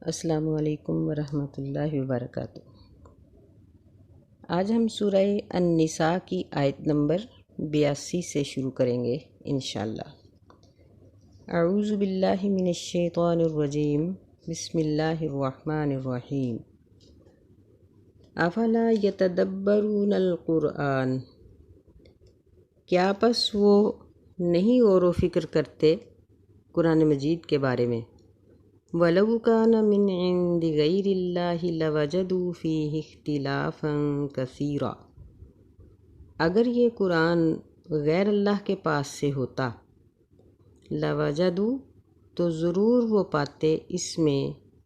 السلام علیکم ورحمۃ اللہ وبرکاتہ۔ آج ہم سورہ النساء کی آیت نمبر 82 سے شروع کریں گے انشاءاللہ۔ اعوذ باللہ من الشیطان الرجیم، بسم اللہ الرحمن الرحیم۔ افلا یتدبرون القرآن، کیا پس وہ نہیں غور و فکر کرتے قرآن مجید کے بارے میں؟ وَلَوْ كَانَ مِنْ عِنْدِ غَيْرِ اللَّهِ لَوَجَدُوا فِيهِ اخْتِلَافًا كَثِيرًا، اگر یہ قرآن غیر اللہ کے پاس سے ہوتا، لَوَجَدُوا تو ضرور وہ پاتے اس میں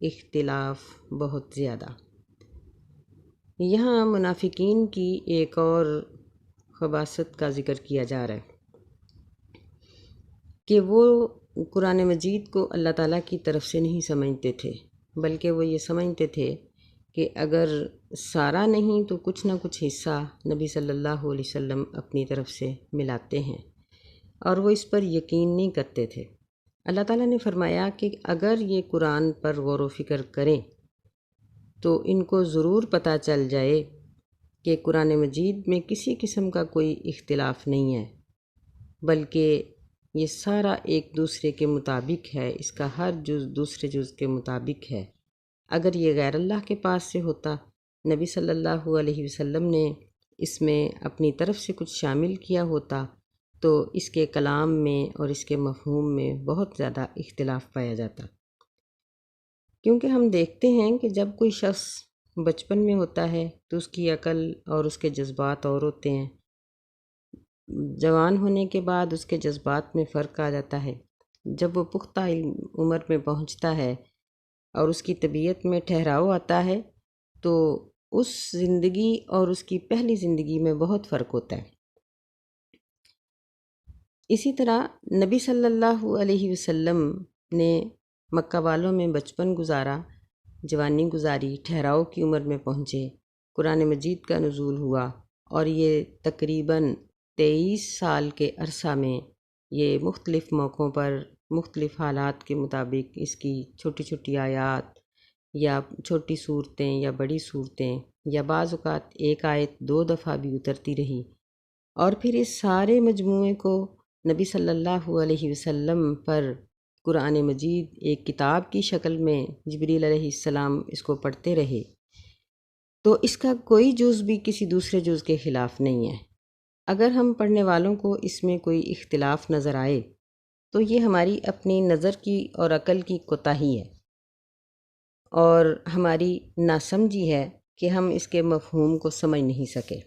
اختلاف بہت زیادہ۔ یہاں منافقین کی ایک اور خباثت کا ذکر کیا جا رہا ہے کہ وہ قرآن مجید کو اللہ تعالیٰ کی طرف سے نہیں سمجھتے تھے، بلکہ وہ یہ سمجھتے تھے کہ اگر سارا نہیں تو کچھ نہ کچھ حصہ نبی صلی اللہ علیہ وسلم اپنی طرف سے ملاتے ہیں، اور وہ اس پر یقین نہیں کرتے تھے۔ اللہ تعالیٰ نے فرمایا کہ اگر یہ قرآن پر غور و فکر کریں تو ان کو ضرور پتہ چل جائے کہ قرآن مجید میں کسی قسم کا کوئی اختلاف نہیں ہے، بلکہ یہ سارا ایک دوسرے کے مطابق ہے، اس کا ہر جز دوسرے جز کے مطابق ہے۔ اگر یہ غیر اللہ کے پاس سے ہوتا، نبی صلی اللہ علیہ وسلم نے اس میں اپنی طرف سے کچھ شامل کیا ہوتا تو اس کے کلام میں اور اس کے مفہوم میں بہت زیادہ اختلاف پایا جاتا، کیونکہ ہم دیکھتے ہیں کہ جب کوئی شخص بچپن میں ہوتا ہے تو اس کی عقل اور اس کے جذبات اور ہوتے ہیں، جوان ہونے کے بعد اس کے جذبات میں فرق آ جاتا ہے، جب وہ پختہ عمر میں پہنچتا ہے اور اس کی طبیعت میں ٹھہراؤ آتا ہے تو اس زندگی اور اس کی پہلی زندگی میں بہت فرق ہوتا ہے۔ اسی طرح نبی صلی اللہ علیہ وسلم نے مکہ والوں میں بچپن گزارا، جوانی گزاری، ٹھہراؤ کی عمر میں پہنچے، قرآن مجید کا نزول ہوا، اور یہ تقریباً 23 سال کے عرصہ میں یہ مختلف موقعوں پر مختلف حالات کے مطابق اس کی چھوٹی چھوٹی آیات یا چھوٹی صورتیں یا بڑی صورتیں یا بعض اوقات ایک آیت 2 دفعہ بھی اترتی رہی، اور پھر اس سارے مجموعے کو نبی صلی اللہ علیہ وسلم پر قرآن مجید ایک کتاب کی شکل میں جبریل علیہ السلام اس کو پڑھتے رہے، تو اس کا کوئی جز بھی کسی دوسرے جز کے خلاف نہیں ہے۔ اگر ہم پڑھنے والوں کو اس میں کوئی اختلاف نظر آئے تو یہ ہماری اپنی نظر کی اور عقل کی کوتاہی ہے اور ہماری ناسمجھی ہے کہ ہم اس کے مفہوم کو سمجھ نہیں سکے۔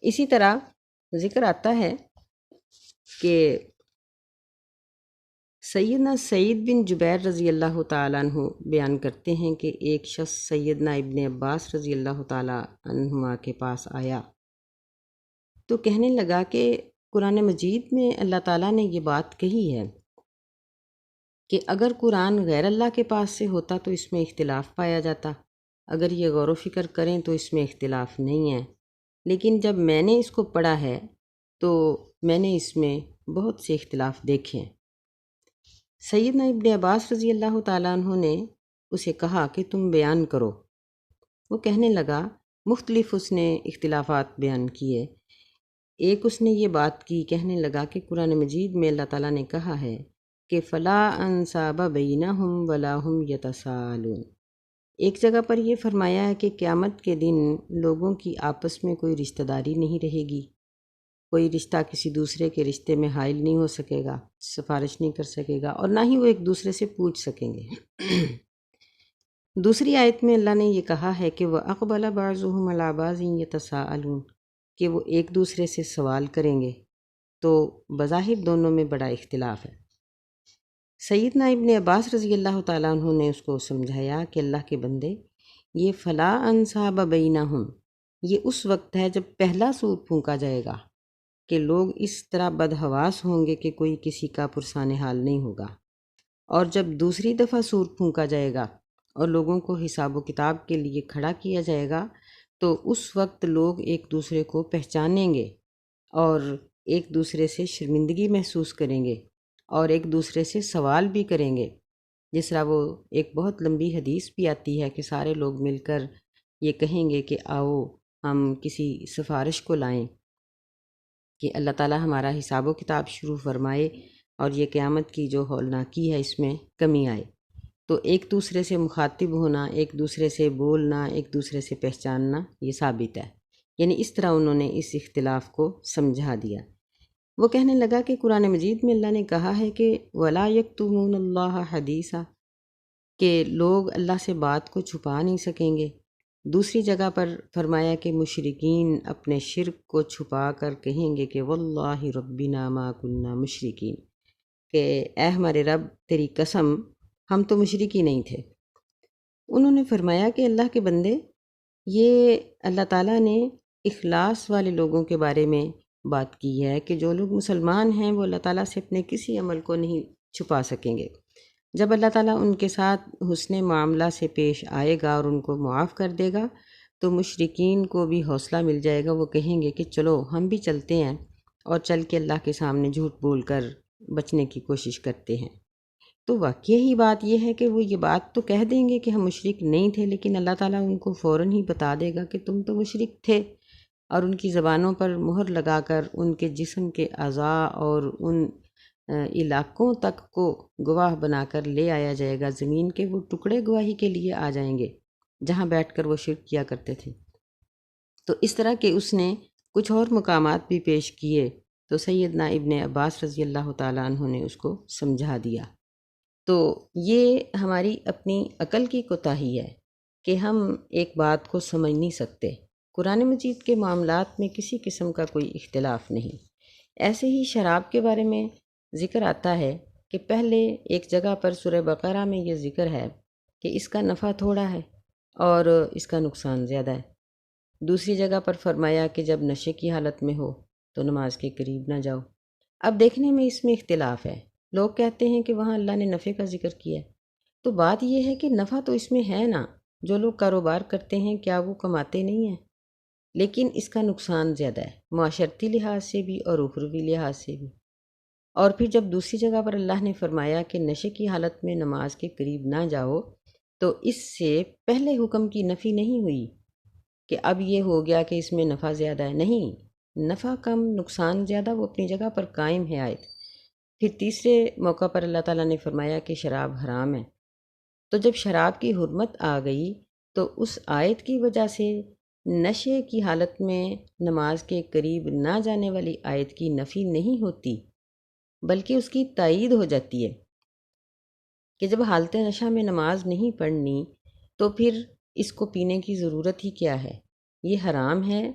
اسی طرح ذکر آتا ہے کہ سیدنا سعید بن جبیر رضی اللہ تعالیٰ عنہ بیان کرتے ہیں کہ ایک شخص سیدنا ابن عباس رضی اللہ تعالیٰ عنہما کے پاس آیا تو کہنے لگا کہ قرآن مجید میں اللہ تعالیٰ نے یہ بات کہی ہے کہ اگر قرآن غیر اللہ کے پاس سے ہوتا تو اس میں اختلاف پایا جاتا، اگر یہ غور و فکر کریں تو اس میں اختلاف نہیں ہے، لیکن جب میں نے اس کو پڑھا ہے تو میں نے اس میں بہت سے اختلاف دیکھے ہیں۔ سیدنا ابن عباس رضی اللہ تعالیٰ عنہ نے اسے کہا کہ تم بیان کرو۔ وہ کہنے لگا، مختلف اس نے اختلافات بیان کیے۔ ایک اس نے یہ بات کی، کہنے لگا کہ قرآن مجید میں اللہ تعالیٰ نے کہا ہے کہ فلا انساب بینہم ولا ہم یتساءلون، ایک جگہ پر یہ فرمایا ہے کہ قیامت کے دن لوگوں کی آپس میں کوئی رشتہ داری نہیں رہے گی، کوئی رشتہ کسی دوسرے کے رشتے میں حائل نہیں ہو سکے گا، سفارش نہیں کر سکے گا، اور نہ ہی وہ ایک دوسرے سے پوچھ سکیں گے۔ دوسری آیت میں اللہ نے یہ کہا ہے کہ وَأَقْبَلَ بَعْضُهُمْ عَلَىٰ بَعْضٍ يَتَسَاءَلُونَ، کہ وہ ایک دوسرے سے سوال کریں گے، تو بظاہر دونوں میں بڑا اختلاف ہے۔ سیدنا ابن عباس رضی اللہ تعالیٰ عنہ نے اس کو سمجھایا کہ اللہ کے بندے، یہ فلا انصاب بینہم، یہ اس وقت ہے جب پہلا سور پھونکا جائے گا کہ لوگ اس طرح بدحواس ہوں گے کہ کوئی کسی کا پرسان حال نہیں ہوگا، اور جب دوسری دفعہ سور پھونکا جائے گا اور لوگوں کو حساب و کتاب کے لیے کھڑا کیا جائے گا تو اس وقت لوگ ایک دوسرے کو پہچانیں گے اور ایک دوسرے سے شرمندگی محسوس کریں گے اور ایک دوسرے سے سوال بھی کریں گے، جس طرح وہ ایک بہت لمبی حدیث بھی آتی ہے کہ سارے لوگ مل کر یہ کہیں گے کہ آؤ ہم کسی سفارش کو لائیں کہ اللہ تعالیٰ ہمارا حساب و کتاب شروع فرمائے اور یہ قیامت کی جو ہولناکی ہے اس میں کمی آئے۔ تو ایک دوسرے سے مخاطب ہونا، ایک دوسرے سے بولنا، ایک دوسرے سے پہچاننا یہ ثابت ہے۔ یعنی اس طرح انہوں نے اس اختلاف کو سمجھا دیا۔ وہ کہنے لگا کہ قرآن مجید میں اللہ نے کہا ہے کہ وَلَا يَكْتُمُونَ اللَّهَ حَدِيثًا، کہ لوگ اللہ سے بات کو چھپا نہیں سکیں گے۔ دوسری جگہ پر فرمایا کہ مشرکین اپنے شرک کو چھپا کر کہیں گے کہ واللہ ربنا ما کننا مشرکین، کہ اے ہمارے رب تیری قسم ہم تو مشرک ہی نہیں تھے۔ انہوں نے فرمایا کہ اللہ کے بندے، یہ اللہ تعالیٰ نے اخلاص والے لوگوں کے بارے میں بات کی ہے کہ جو لوگ مسلمان ہیں وہ اللہ تعالیٰ سے اپنے کسی عمل کو نہیں چھپا سکیں گے۔ جب اللہ تعالیٰ ان کے ساتھ حسن معاملہ سے پیش آئے گا اور ان کو معاف کر دے گا تو مشرکین کو بھی حوصلہ مل جائے گا، وہ کہیں گے کہ چلو ہم بھی چلتے ہیں اور چل کے اللہ کے سامنے جھوٹ بول کر بچنے کی کوشش کرتے ہیں۔ تو واقعی ہی بات یہ ہے کہ وہ یہ بات تو کہہ دیں گے کہ ہم مشرک نہیں تھے، لیکن اللہ تعالیٰ ان کو فوراً ہی بتا دے گا کہ تم تو مشرک تھے، اور ان کی زبانوں پر مہر لگا کر ان کے جسم کے اعضاء اور ان علاقوں تک کو گواہ بنا کر لے آیا جائے گا، زمین کے وہ ٹکڑے گواہی کے لیے آ جائیں گے جہاں بیٹھ کر وہ شرک کیا کرتے تھے۔ تو اس طرح کہ اس نے کچھ اور مقامات بھی پیش کیے تو سیدنا ابن عباس رضی اللہ تعالیٰ عنہ نے اس کو سمجھا دیا۔ تو یہ ہماری اپنی عقل کی کوتاہی ہے کہ ہم ایک بات کو سمجھ نہیں سکتے۔ قرآن مجید کے معاملات میں کسی قسم کا کوئی اختلاف نہیں۔ ایسے ہی شراب کے بارے میں ذکر آتا ہے کہ پہلے ایک جگہ پر سورہ بقرہ میں یہ ذکر ہے کہ اس کا نفع تھوڑا ہے اور اس کا نقصان زیادہ ہے۔ دوسری جگہ پر فرمایا کہ جب نشے کی حالت میں ہو تو نماز کے قریب نہ جاؤ۔ اب دیکھنے میں اس میں اختلاف ہے۔ لوگ کہتے ہیں کہ وہاں اللہ نے نفع کا ذکر کیا ہے، تو بات یہ ہے کہ نفع تو اس میں ہے نا، جو لوگ کاروبار کرتے ہیں کیا وہ کماتے نہیں ہیں؟ لیکن اس کا نقصان زیادہ ہے، معاشرتی لحاظ سے بھی اور اخروی لحاظ سے بھی۔ اور پھر جب دوسری جگہ پر اللہ نے فرمایا کہ نشے کی حالت میں نماز کے قریب نہ جاؤ، تو اس سے پہلے حکم کی نفی نہیں ہوئی کہ اب یہ ہو گیا کہ اس میں نفع زیادہ ہے، نہیں، نفع کم نقصان زیادہ وہ اپنی جگہ پر قائم ہے آیت۔ پھر تیسرے موقع پر اللہ تعالیٰ نے فرمایا کہ شراب حرام ہے۔ تو جب شراب کی حرمت آ گئی تو اس آیت کی وجہ سے نشے کی حالت میں نماز کے قریب نہ جانے والی آیت کی نفی نہیں ہوتی، بلکہ اس کی تائید ہو جاتی ہے کہ جب حالت نشہ میں نماز نہیں پڑھنی تو پھر اس کو پینے کی ضرورت ہی کیا ہے، یہ حرام ہے،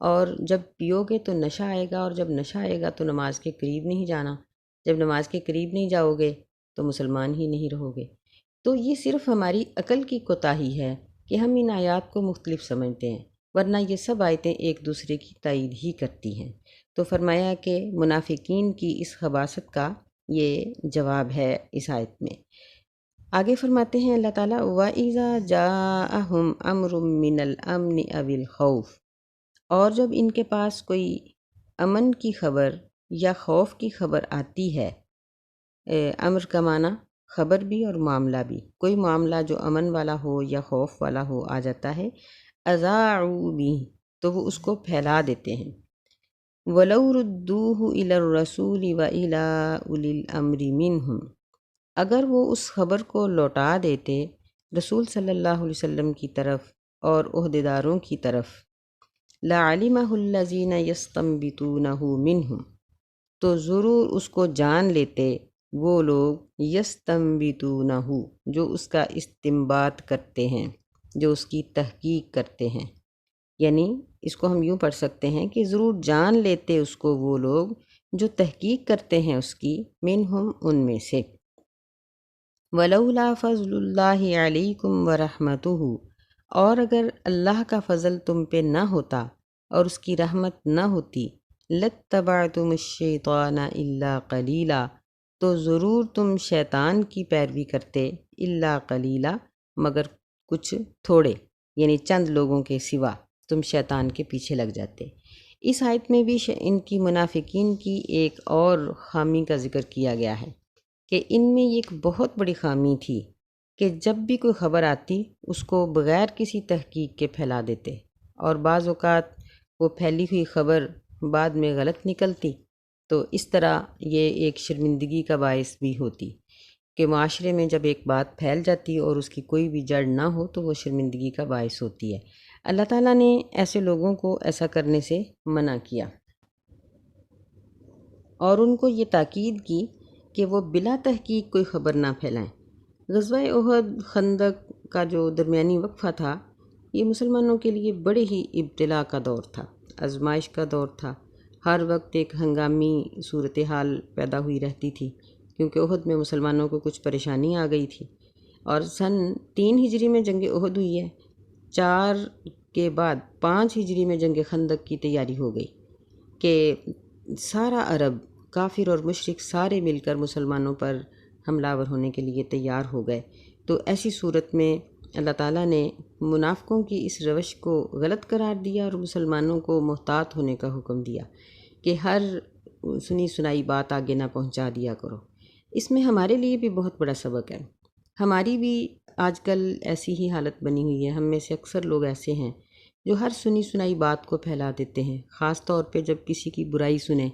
اور جب پیو گے تو نشہ آئے گا، اور جب نشہ آئے گا تو نماز کے قریب نہیں جانا، جب نماز کے قریب نہیں جاؤ گے تو مسلمان ہی نہیں رہو گے۔ تو یہ صرف ہماری عقل کی کوتاہی ہے کہ ہم ان آیات کو مختلف سمجھتے ہیں، ورنہ یہ سب آیتیں ایک دوسرے کی تائید ہی کرتی ہیں۔ تو فرمایا کہ منافقین کی اس خباثت کا یہ جواب ہے اس آیت میں۔ آگے فرماتے ہیں اللہ تعالیٰ وَإِذَا جَاءَهُمْ أَمْرٌ مِّنَ الْأَمْنِ أَوِ الْخَوْفِ، اور جب ان کے پاس کوئی امن کی خبر یا خوف کی خبر آتی ہے، امر کا معنی خبر بھی اور معاملہ بھی، کوئی معاملہ جو امن والا ہو یا خوف والا ہو آ جاتا ہے، اذاعوا بہ، تو وہ اس کو پھیلا دیتے ہیں۔ وَلَوْ رُدُّوهُ إِلَى الرَّسُولِ وَإِلَى أُولِي الْأَمْرِ مِنْهُمْ، اگر وہ اس خبر کو لوٹا دیتے رسول صلی اللہ علیہ وسلم کی طرف اور عہدیداروں کی طرف، لَعَلِمَهُ الَّذِينَ يَسْتَنبِطُونَهُ مِنْهُمْ، تو ضرور اس کو جان لیتے وہ لوگ یستنبطونہ، جو اس کا استنباط کرتے ہیں، جو اس کی تحقیق کرتے ہیں۔ یعنی اس کو ہم یوں پڑھ سکتے ہیں کہ ضرور جان لیتے اس کو وہ لوگ جو تحقیق کرتے ہیں اس کی، منہم، ان میں سے۔ وَلَوْلَا فَضْلُ اللَّهِ عَلَيْكُمْ وَرَحْمَتُهُ، اور اگر اللہ کا فضل تم پہ نہ ہوتا اور اس کی رحمت نہ ہوتی، لَاتَّبَعْتُمُ الشَّيْطَانَ إِلَّا قَلِيلًا، تو ضرور تم شیطان کی پیروی کرتے، الا قلیلا، مگر کچھ تھوڑے، یعنی چند لوگوں کے سوا تم شیطان کے پیچھے لگ جاتے۔ اس آیت میں بھی ان کی منافقین کی ایک اور خامی کا ذکر کیا گیا ہے کہ ان میں ایک بہت بڑی خامی تھی کہ جب بھی کوئی خبر آتی اس کو بغیر کسی تحقیق کے پھیلا دیتے، اور بعض اوقات وہ پھیلی ہوئی خبر بعد میں غلط نکلتی، تو اس طرح یہ ایک شرمندگی کا باعث بھی ہوتی کہ معاشرے میں جب ایک بات پھیل جاتی اور اس کی کوئی بھی جڑ نہ ہو تو وہ شرمندگی کا باعث ہوتی ہے۔ اللہ تعالیٰ نے ایسے لوگوں کو ایسا کرنے سے منع کیا اور ان کو یہ تاکید کی کہ وہ بلا تحقیق کوئی خبر نہ پھیلائیں۔ غزوہ احد، خندق کا جو درمیانی وقفہ تھا، یہ مسلمانوں کے لیے بڑے ہی ابتلا کا دور تھا، آزمائش کا دور تھا۔ ہر وقت ایک ہنگامی صورتحال پیدا ہوئی رہتی تھی، کیونکہ احد میں مسلمانوں کو کچھ پریشانی آ گئی تھی، اور سن 3 ہجری میں جنگ احد ہوئی ہے، 4 کے بعد 5 ہجری میں جنگ خندق کی تیاری ہو گئی کہ سارا عرب، کافر اور مشرک، سارے مل کر مسلمانوں پر حملہ آور ہونے کے لیے تیار ہو گئے۔ تو ایسی صورت میں اللہ تعالیٰ نے منافقوں کی اس روش کو غلط قرار دیا اور مسلمانوں کو محتاط ہونے کا حکم دیا کہ ہر سنی سنائی بات آگے نہ پہنچا دیا کرو۔ اس میں ہمارے لیے بھی بہت بڑا سبق ہے۔ ہماری بھی آج کل ایسی ہی حالت بنی ہوئی ہے، ہم میں سے اکثر لوگ ایسے ہیں جو ہر سنی سنائی بات کو پھیلا دیتے ہیں، خاص طور پہ جب کسی کی برائی سنیں،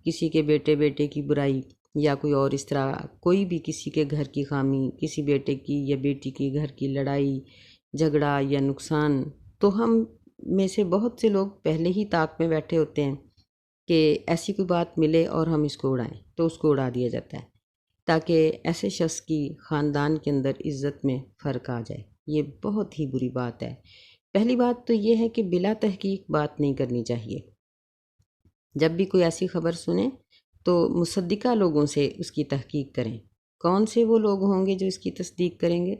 کسی کے بیٹے کی برائی، یا کوئی اور اس طرح کوئی بھی کسی کے گھر کی خامی، کسی بیٹے کی یا بیٹی کی گھر کی لڑائی جھگڑا یا نقصان، تو ہم میں سے بہت سے لوگ پہلے ہی طاق میں بیٹھے ہوتے ہیں کہ ایسی کوئی بات ملے اور ہم اس کو اڑائیں، تو اس کو اڑا دیا جاتا ہے تاکہ ایسے شخص کی خاندان کے اندر عزت میں فرق آ جائے۔ یہ بہت ہی بری بات ہے۔ پہلی بات تو یہ ہے کہ بلا تحقیق بات نہیں کرنی چاہیے۔ جب بھی کوئی ایسی خبر سنیں تو مصدقہ لوگوں سے اس کی تحقیق کریں۔ کون سے وہ لوگ ہوں گے جو اس کی تصدیق کریں گے؟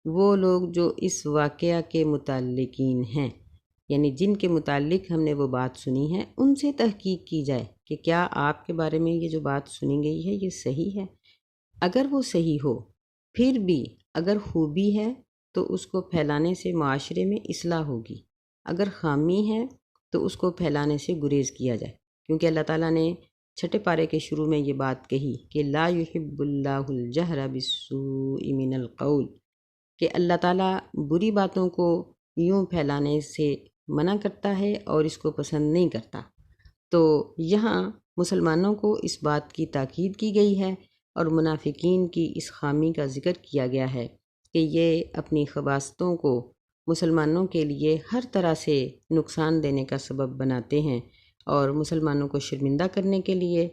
وہ لوگ جو اس واقعہ کے متعلقین ہیں، یعنی جن کے متعلق ہم نے وہ بات سنی ہے، ان سے تحقیق کی جائے کہ کیا آپ کے بارے میں یہ جو بات سنی گئی ہے یہ صحیح ہے۔ اگر وہ صحیح ہو، پھر بھی اگر خوبی ہے تو اس کو پھیلانے سے معاشرے میں اصلاح ہوگی، اگر خامی ہے تو اس کو پھیلانے سے گریز کیا جائے، کیونکہ اللہ تعالیٰ نے 6 پارے کے شروع میں یہ بات کہی کہ لا یحب اللہ الجہر بالسوء من القول، کہ اللہ تعالیٰ بری باتوں کو یوں پھیلانے سے منع کرتا ہے اور اس کو پسند نہیں کرتا۔ تو یہاں مسلمانوں کو اس بات کی تاکید کی گئی ہے اور منافقین کی اس خامی کا ذکر کیا گیا ہے کہ یہ اپنی خباثتوں کو مسلمانوں کے لیے ہر طرح سے نقصان دینے کا سبب بناتے ہیں، اور مسلمانوں کو شرمندہ کرنے کے لیے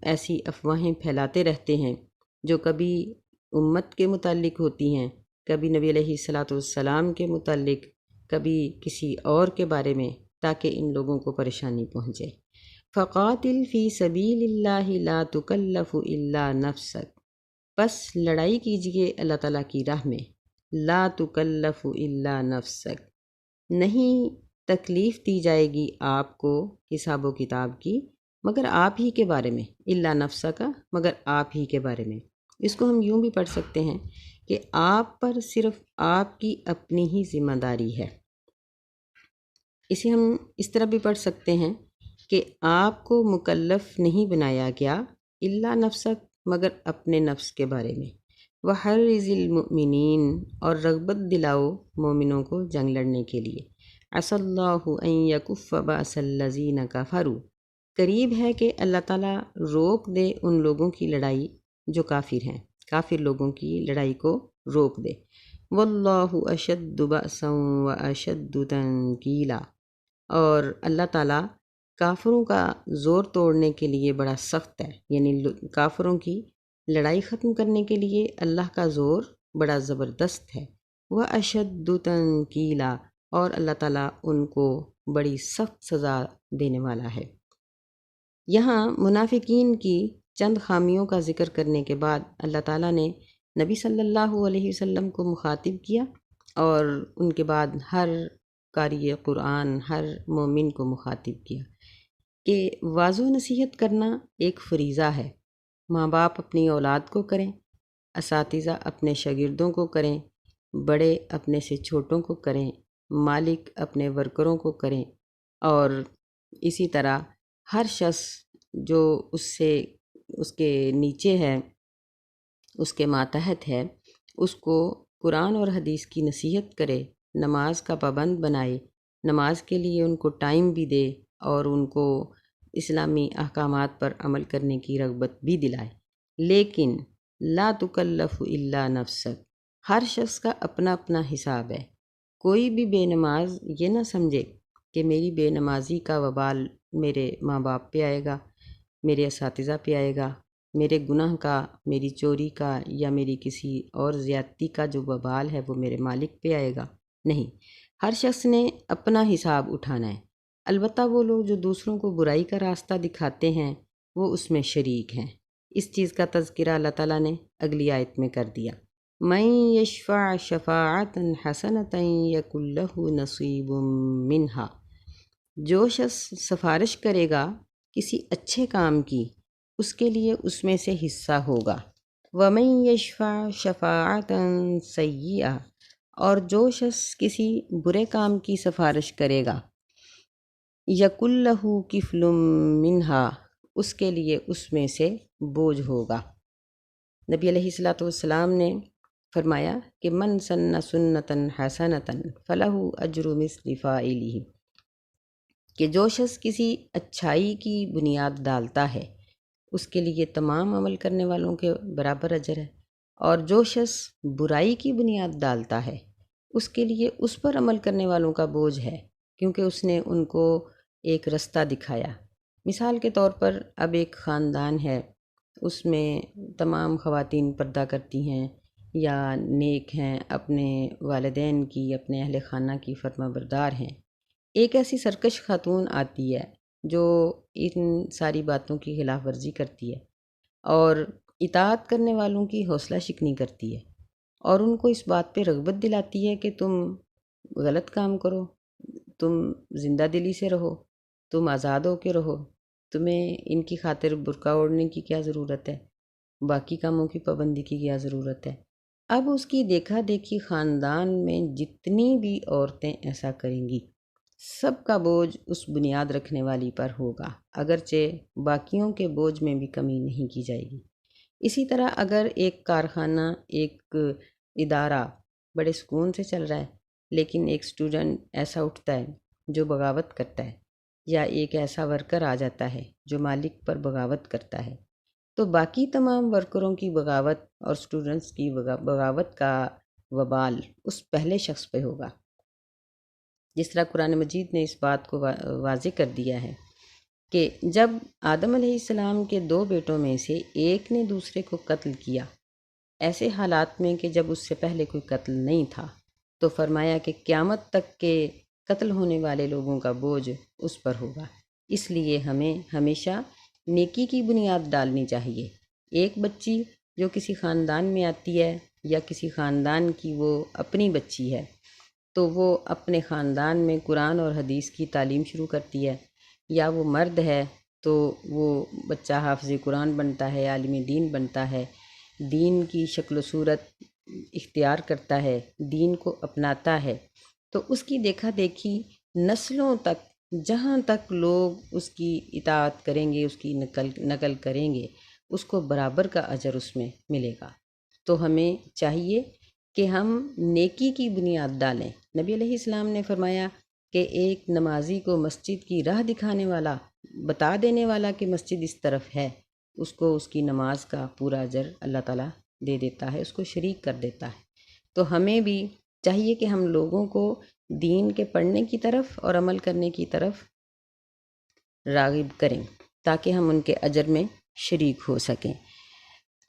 ایسی افواہیں پھیلاتے رہتے ہیں جو کبھی امت کے متعلق ہوتی ہیں، کبھی نبی علیہ الصلاۃ والسلام کے متعلق، کبھی کسی اور کے بارے میں، تاکہ ان لوگوں کو پریشانی پہنچے۔ فقاتل فی سبیل اللہ لا تکلف الا نفسک، بس لڑائی کیجئے اللہ تعالیٰ کی راہ میں، لا تکلف الا نفسک، نہیں تکلیف دی جائے گی آپ کو حساب و کتاب کی مگر آپ ہی کے بارے میں، الا نفسک، مگر آپ ہی کے بارے میں۔ اس کو ہم یوں بھی پڑھ سکتے ہیں کہ آپ پر صرف آپ کی اپنی ہی ذمہ داری ہے۔ اسے ہم اس طرح بھی پڑھ سکتے ہیں کہ آپ کو مکلف نہیں بنایا گیا الا نفسک، مگر اپنے نفس کے بارے میں۔ وحرز المؤمنین، اور رغبت دلاؤ مومنوں کو جنگ لڑنے کے لیے۔ عسى اللہ ان یکف باس الذین کفروا، قریب ہے کہ اللہ تعالیٰ روک دے ان لوگوں کی لڑائی جو کافر ہیں، کافر لوگوں کی لڑائی کو روک دے۔ واللہ اشد بأسا واشد تنکیلا، اور اللہ تعالیٰ کافروں کا زور توڑنے کے لیے بڑا سخت ہے، یعنی کافروں کی لڑائی ختم کرنے کے لیے اللہ کا زور بڑا زبردست ہے۔ واشد تنکیلا، اور اللہ تعالیٰ ان کو بڑی سخت سزا دینے والا ہے۔ یہاں منافقین کی چند خامیوں کا ذکر کرنے کے بعد اللہ تعالیٰ نے نبی صلی اللہ علیہ وسلم کو مخاطب کیا، اور ان کے بعد ہر قاری قرآن، ہر مومن کو مخاطب کیا کہ واعظ و نصیحت کرنا ایک فریضہ ہے۔ ماں باپ اپنی اولاد کو کریں، اساتذہ اپنے شاگردوں کو کریں، بڑے اپنے سے چھوٹوں کو کریں، مالک اپنے ورکروں کو کریں، اور اسی طرح ہر شخص جو اس کے نیچے ہے اس کے ماتحت ہے، اس کو قرآن اور حدیث کی نصیحت کرے، نماز کا پابند بنائے، نماز کے لیے ان کو ٹائم بھی دے اور ان کو اسلامی احکامات پر عمل کرنے کی رغبت بھی دلائے۔ لیکن لا تکلف الا نفسک، ہر شخص کا اپنا اپنا حساب ہے۔ کوئی بھی بے نماز یہ نہ سمجھے کہ میری بے نمازی کا وبال میرے ماں باپ پہ آئے گا، میرے اساتذہ پہ آئے گا، میرے گناہ کا، میری چوری کا یا میری کسی اور زیادتی کا جو وبال ہے وہ میرے مالک پہ آئے گا۔ نہیں، ہر شخص نے اپنا حساب اٹھانا ہے۔ البتہ وہ لوگ جو دوسروں کو برائی کا راستہ دکھاتے ہیں وہ اس میں شریک ہیں۔ اس چیز کا تذکرہ اللہ تعالیٰ نے اگلی آیت میں کر دیا، مَن یشفع شفاعۃ حسنۃ یکن لہ نصیب منہا، جو شخص سفارش کرے گا کسی اچھے کام کی، اس کے لیے اس میں سے حصہ ہوگا۔ وَمَن یشفع شفاعۃ سیئۃ، اور جو شخص کسی برے کام کی سفارش کرے گا، یکن لہ کفل منہا، اس کے لیے اس میں سے بوجھ ہوگا۔ نبی علیہ الصلوۃ والسلام نے فرمایا کہ من سن سنۃ حسنۃ فلہ اجر مثل فاعلہ، کہ جو شخص کسی اچھائی کی بنیاد ڈالتا ہے اس کے لیے تمام عمل کرنے والوں کے برابر اجر ہے، اور جو شخص برائی کی بنیاد ڈالتا ہے اس کے لیے اس پر عمل کرنے والوں کا بوجھ ہے، کیونکہ اس نے ان کو ایک رستہ دکھایا۔ مثال کے طور پر اب ایک خاندان ہے، اس میں تمام خواتین پردہ کرتی ہیں یا نیک ہیں، اپنے والدین کی، اپنے اہل خانہ کی فرما بردار ہیں۔ ایک ایسی سرکش خاتون آتی ہے جو ان ساری باتوں کی خلاف ورزی کرتی ہے اور اطاعت کرنے والوں کی حوصلہ شکنی کرتی ہے، اور ان کو اس بات پہ رغبت دلاتی ہے کہ تم غلط کام کرو، تم زندہ دلی سے رہو، تم آزاد ہو کے رہو، تمہیں ان کی خاطر برقع اوڑھنے کی کیا ضرورت ہے، باقی کاموں کی پابندی کی کیا ضرورت ہے۔ اب اس کی دیکھا دیکھی خاندان میں جتنی بھی عورتیں ایسا کریں گی، سب کا بوجھ اس بنیاد رکھنے والی پر ہوگا، اگرچہ باقیوں کے بوجھ میں بھی کمی نہیں کی جائے گی۔ اسی طرح اگر ایک کارخانہ، ایک ادارہ بڑے سکون سے چل رہا ہے، لیکن ایک سٹوڈنٹ ایسا اٹھتا ہے جو بغاوت کرتا ہے، یا ایک ایسا ورکر آ جاتا ہے جو مالک پر بغاوت کرتا ہے، تو باقی تمام ورکروں کی بغاوت اور سٹوڈنٹس کی بغاوت کا وبال اس پہلے شخص پہ ہوگا۔ جس طرح قرآن مجید نے اس بات کو واضح کر دیا ہے کہ جب آدم علیہ السلام کے 2 بیٹوں میں سے ایک نے دوسرے کو قتل کیا، ایسے حالات میں کہ جب اس سے پہلے کوئی قتل نہیں تھا، تو فرمایا کہ قیامت تک کے قتل ہونے والے لوگوں کا بوجھ اس پر ہوگا۔ اس لیے ہمیں ہمیشہ نیکی کی بنیاد ڈالنی چاہیے۔ ایک بچی جو کسی خاندان میں آتی ہے یا کسی خاندان کی وہ اپنی بچی ہے، تو وہ اپنے خاندان میں قرآن اور حدیث کی تعلیم شروع کرتی ہے، یا وہ مرد ہے تو وہ بچہ حافظ قرآن بنتا ہے، عالم دین بنتا ہے، دین کی شکل و صورت اختیار کرتا ہے، دین کو اپناتا ہے، تو اس کی دیکھا دیکھی نسلوں تک، جہاں تک لوگ اس کی اطاعت کریں گے، اس کی نقل کریں گے، اس کو برابر کا اجر اس میں ملے گا۔ تو ہمیں چاہیے کہ ہم نیکی کی بنیاد ڈالیں۔ نبی علیہ السلام نے فرمایا کہ ایک نمازی کو مسجد کی راہ دکھانے والا، بتا دینے والا کہ مسجد اس طرف ہے، اس کو اس کی نماز کا پورا اجر اللہ تعالیٰ دے دیتا ہے، اس کو شریک کر دیتا ہے۔ تو ہمیں بھی چاہیے کہ ہم لوگوں کو دین کے پڑھنے کی طرف اور عمل کرنے کی طرف راغب کریں تاکہ ہم ان کے اجر میں شریک ہو سکیں۔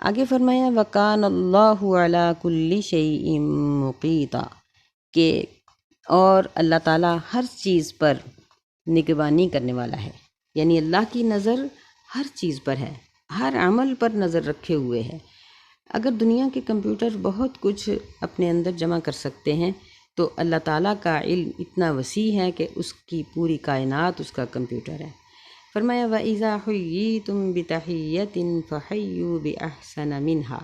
آگے فرمایا وَكَانَ اللَّهُ عَلَى كُلِّ شَيْءٍ مُقِيتًا، کہ اور اللہ تعالیٰ ہر چیز پر نگرانی کرنے والا ہے، یعنی اللہ کی نظر ہر چیز پر ہے، ہر عمل پر نظر رکھے ہوئے ہے۔ اگر دنیا کے کمپیوٹر بہت کچھ اپنے اندر جمع کر سکتے ہیں تو اللہ تعالیٰ کا علم اتنا وسیع ہے کہ اس کی پوری کائنات اس کا کمپیوٹر ہے۔ فرمایا وَإِذَا حُيِّيتُم بِتَحِيَّةٍ فَحَيُّوا بِأَحْسَنَ مِنْهَا،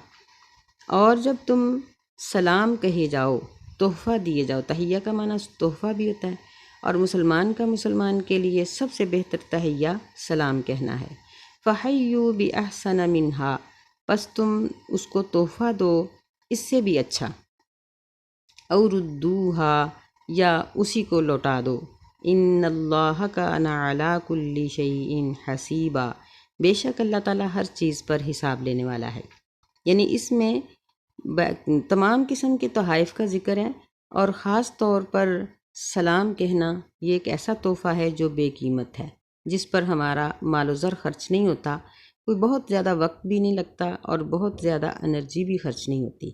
اور جب تم سلام کہے جاؤ، تحفہ دیے جاؤ، تحیہ کا معنی تحفہ بھی ہوتا ہے، اور مسلمان کا مسلمان کے لیے سب سے بہتر تحیہ سلام کہنا ہے۔ فَحَيُّوا بِأَحْسَنَ مِنْهَا، پس تم اس کو تحفہ دو اس سے بھی اچھا، اور ردوہا یا اسی کو لوٹا دو، ان اللہ کان علی کل شیء حسیبا، بے شک اللہ تعالیٰ ہر چیز پر حساب لینے والا ہے۔ یعنی اس میں تمام قسم کے تحائف کا ذکر ہے، اور خاص طور پر سلام کہنا یہ ایک ایسا تحفہ ہے جو بے قیمت ہے، جس پر ہمارا مال و زر خرچ نہیں ہوتا، کوئی بہت زیادہ وقت بھی نہیں لگتا اور بہت زیادہ انرجی بھی خرچ نہیں ہوتی۔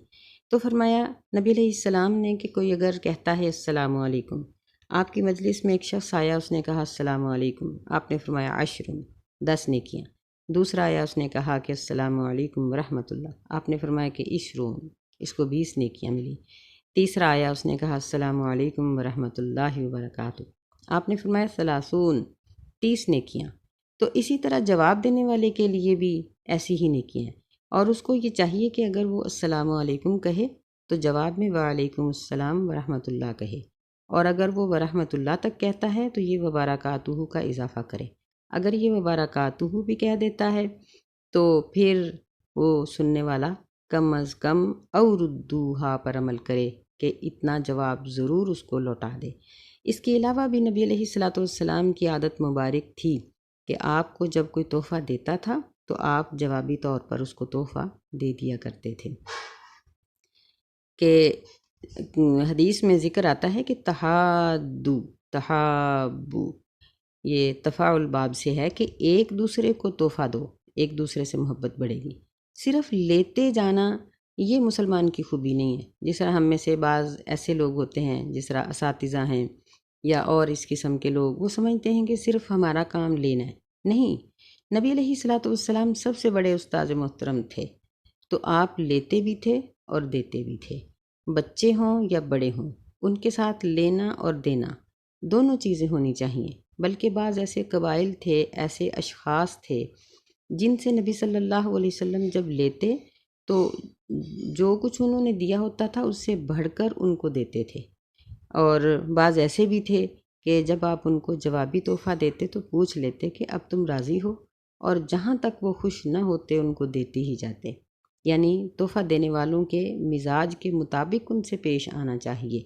تو فرمایا نبی علیہ السلام نے کہ کوئی اگر کہتا ہے السلام علیکم، آپ کی مجلس میں ایک شخص آیا، اس نے کہا السلام علیکم، آپ نے فرمایا 10 10 نیکیاں۔ دوسرا آیا، اس نے کہا کہ السلام علیکم ورحمۃ اللہ، آپ نے فرمایا کہ 20، اس کو 20 نیکیاں ملی۔ تیسرا آیا، اس نے کہا السلام علیکم ورحمۃ اللہ وبرکاتہ، آپ نے فرمایا 30، 30 نیکیاں۔ تو اسی طرح جواب دینے والے کے لیے بھی ایسی ہی نیکیاں ہیں، اور اس کو یہ چاہیے کہ اگر وہ السلام علیکم کہے تو جواب میں وعلیکم السلام ورحمۃ اللہ کہے، اور اگر وہ ورحمۃ اللہ تک کہتا ہے تو یہ وبرکاتہ کا اضافہ کرے۔ اگر یہ وبرکاتہ بھی کہہ دیتا ہے تو پھر وہ سننے والا کم از کم اور ردوہا پر عمل کرے کہ اتنا جواب ضرور اس کو لوٹا دے۔ اس کے علاوہ بھی نبی علیہ الصلاۃ والسلام کی عادت مبارک تھی کہ آپ کو جب کوئی تحفہ دیتا تھا تو آپ جوابی طور پر اس کو تحفہ دے دیا کرتے تھے، کہ حدیث میں ذکر آتا ہے کہ تحادو تحابو، یہ تفاعل باب سے ہے کہ ایک دوسرے کو تحفہ دو، ایک دوسرے سے محبت بڑھے گی۔ صرف لیتے جانا یہ مسلمان کی خوبی نہیں ہے، جس طرح ہم میں سے بعض ایسے لوگ ہوتے ہیں، جس طرح اساتذہ ہیں یا اور اس قسم کے لوگ، وہ سمجھتے ہیں کہ صرف ہمارا کام لینا ہے۔ نہیں، نبی علیہ الصلاۃ والسلام سب سے بڑے استاد محترم تھے، تو آپ لیتے بھی تھے اور دیتے بھی تھے، بچے ہوں یا بڑے ہوں، ان کے ساتھ لینا اور دینا دونوں چیزیں ہونی چاہیے۔ بلکہ بعض ایسے قبائل تھے، ایسے اشخاص تھے جن سے نبی صلی اللہ علیہ وسلم جب لیتے تو جو کچھ انہوں نے دیا ہوتا تھا اس سے بڑھ کر ان کو دیتے تھے، اور بعض ایسے بھی تھے کہ جب آپ ان کو جوابی تحفہ دیتے تو پوچھ لیتے کہ اب تم راضی ہو، اور جہاں تک وہ خوش نہ ہوتے ان کو دیتے ہی جاتے۔ یعنی تحفہ دینے والوں کے مزاج کے مطابق ان سے پیش آنا چاہیے،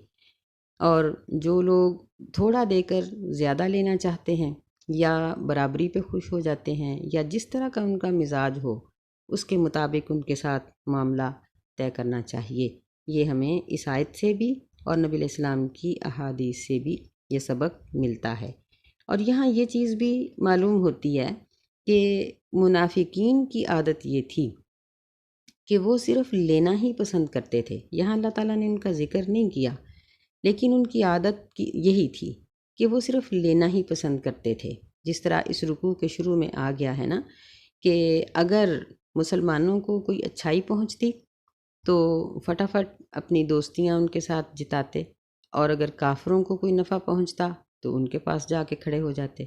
اور جو لوگ تھوڑا دے کر زیادہ لینا چاہتے ہیں یا برابری پہ خوش ہو جاتے ہیں یا جس طرح کا ان کا مزاج ہو اس کے مطابق ان کے ساتھ معاملہ طے کرنا چاہیے۔ یہ ہمیں اس آیت سے بھی اور نبی علیہ السلام کی احادیث سے بھی یہ سبق ملتا ہے۔ اور یہاں یہ چیز بھی معلوم ہوتی ہے کہ منافقین کی عادت یہ تھی کہ وہ صرف لینا ہی پسند کرتے تھے۔ یہاں اللہ تعالیٰ نے ان کا ذکر نہیں کیا، لیکن ان کی عادت یہی تھی کہ وہ صرف لینا ہی پسند کرتے تھے۔ جس طرح اس رکوع کے شروع میں آ گیا ہے نا کہ اگر مسلمانوں کو کوئی اچھائی پہنچتی تو فٹافٹ اپنی دوستیاں ان کے ساتھ جتاتے، اور اگر کافروں کو کوئی نفع پہنچتا تو ان کے پاس جا کے کھڑے ہو جاتے۔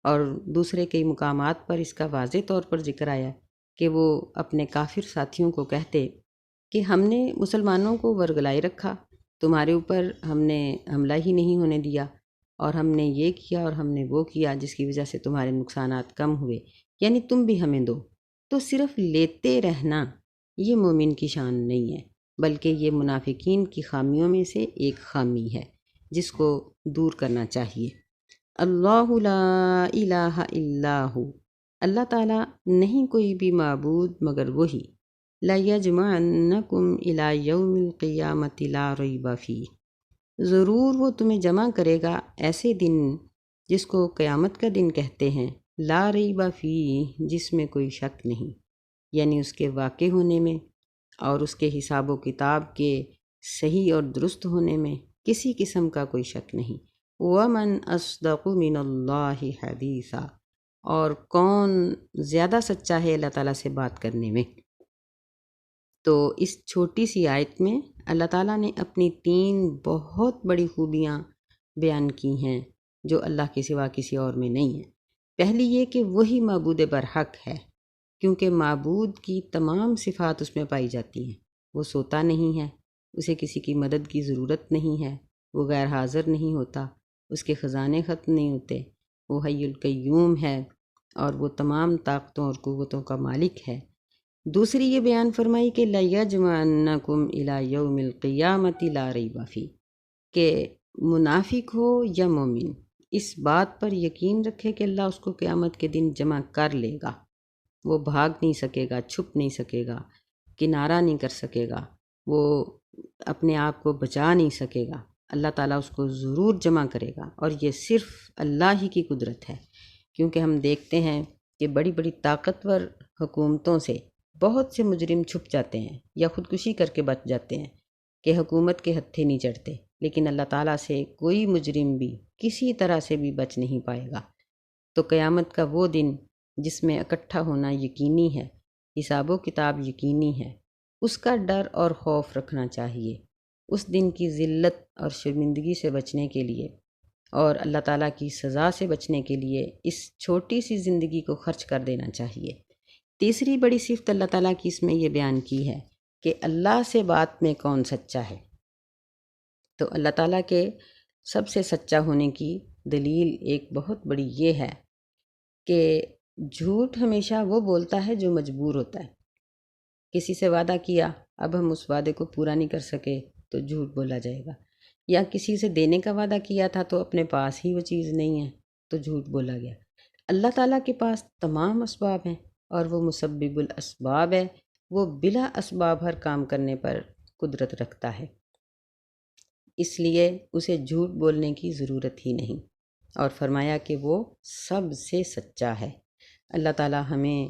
اور دوسرے کئی مقامات پر اس کا واضح طور پر ذکر آیا کہ وہ اپنے کافر ساتھیوں کو کہتے کہ ہم نے مسلمانوں کو ورگلائے رکھا، تمہارے اوپر ہم نے حملہ ہی نہیں ہونے دیا، اور ہم نے یہ کیا اور ہم نے وہ کیا جس کی وجہ سے تمہارے نقصانات کم ہوئے، یعنی تم بھی ہمیں دو۔ تو صرف لیتے رہنا یہ مومن کی شان نہیں ہے، بلکہ یہ منافقین کی خامیوں میں سے ایک خامی ہے جس کو دور کرنا چاہیے۔ اللہ لا الہ الا ہو، اللہ تعالیٰ نہیں کوئی بھی معبود مگر وہی، لَيَجْمَعَنَّكُمْ إِلَى يَوْمِ الْقِيَامَةِ لَا رَيْبَ فِيهِ، ضرور وہ تمہیں جمع کرے گا ایسے دن جس کو قیامت کا دن کہتے ہیں، لا ریب فیہ، جس میں کوئی شک نہیں، یعنی اس کے واقع ہونے میں اور اس کے حساب و کتاب کے صحیح اور درست ہونے میں کسی قسم کا کوئی شک نہیں۔ وَمَنْ أَصْدَقُ مِنَ اللَّهِ حَدِيثًا، اور کون زیادہ سچا ہے اللہ تعالیٰ سے بات کرنے میں۔ تو اس چھوٹی سی آیت میں اللہ تعالیٰ نے اپنی 3 بہت بڑی خوبیاں بیان کی ہیں جو اللہ کے سوا کسی اور میں نہیں ہیں۔ پہلی یہ کہ وہی معبود برحق ہے، کیونکہ معبود کی تمام صفات اس میں پائی جاتی ہیں۔ وہ سوتا نہیں ہے، اسے کسی کی مدد کی ضرورت نہیں ہے، وہ غیر حاضر نہیں ہوتا، اس کے خزانے ختم نہیں ہوتے، وہ حی القیوم ہے اور وہ تمام طاقتوں اور قوتوں کا مالک ہے۔ دوسری یہ بیان فرمائی کہ لَيَجْمَعَنَّكُمْ إِلَى يَوْمِ الْقِيَامَةِ لَا رَيْبَ فِيهِ، کہ منافق ہو یا مومن اس بات پر یقین رکھے کہ اللہ اس کو قیامت کے دن جمع کر لے گا۔ وہ بھاگ نہیں سکے گا، چھپ نہیں سکے گا، کنارہ نہیں کر سکے گا، وہ اپنے آپ کو بچا نہیں سکے گا۔ اللہ تعالیٰ اس کو ضرور جمع کرے گا، اور یہ صرف اللہ ہی کی قدرت ہے، کیونکہ ہم دیکھتے ہیں کہ بڑی بڑی طاقتور حکومتوں سے بہت سے مجرم چھپ جاتے ہیں یا خودکشی کر کے بچ جاتے ہیں کہ حکومت کے ہتھے نہیں چڑھتے، لیکن اللہ تعالیٰ سے کوئی مجرم بھی کسی طرح سے بھی بچ نہیں پائے گا۔ تو قیامت کا وہ دن جس میں اکٹھا ہونا یقینی ہے، حساب و کتاب یقینی ہے، اس کا ڈر اور خوف رکھنا چاہیے۔ اس دن کی ذلت اور شرمندگی سے بچنے کے لیے اور اللہ تعالیٰ کی سزا سے بچنے کے لیے اس چھوٹی سی زندگی کو خرچ کر دینا چاہیے۔ تیسری بڑی صفت اللہ تعالیٰ کی اس میں یہ بیان کی ہے کہ اللہ سے بات میں کون سچا ہے۔ تو اللہ تعالیٰ کے سب سے سچا ہونے کی دلیل ایک بہت بڑی یہ ہے کہ جھوٹ ہمیشہ وہ بولتا ہے جو مجبور ہوتا ہے۔ کسی سے وعدہ کیا، اب ہم اس وعدے کو پورا نہیں کر سکے تو جھوٹ بولا جائے گا، یا کسی سے دینے کا وعدہ کیا تھا تو اپنے پاس ہی وہ چیز نہیں ہے تو جھوٹ بولا گیا۔ اللہ تعالیٰ کے پاس تمام اسباب ہیں اور وہ مسبب الاسباب ہے، وہ بلا اسباب ہر کام کرنے پر قدرت رکھتا ہے، اس لیے اسے جھوٹ بولنے کی ضرورت ہی نہیں، اور فرمایا کہ وہ سب سے سچا ہے۔ اللہ تعالیٰ ہمیں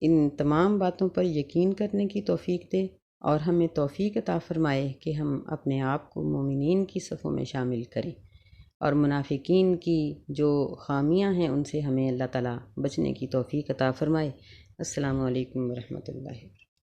ان تمام باتوں پر یقین کرنے کی توفیق دے، اور ہمیں توفیق عطا فرمائے کہ ہم اپنے آپ کو مومنین کی صفوں میں شامل کریں، اور منافقین کی جو خامیاں ہیں ان سے ہمیں اللہ تعالیٰ بچنے کی توفیق عطا فرمائے۔ السلام علیکم ورحمۃ اللہ۔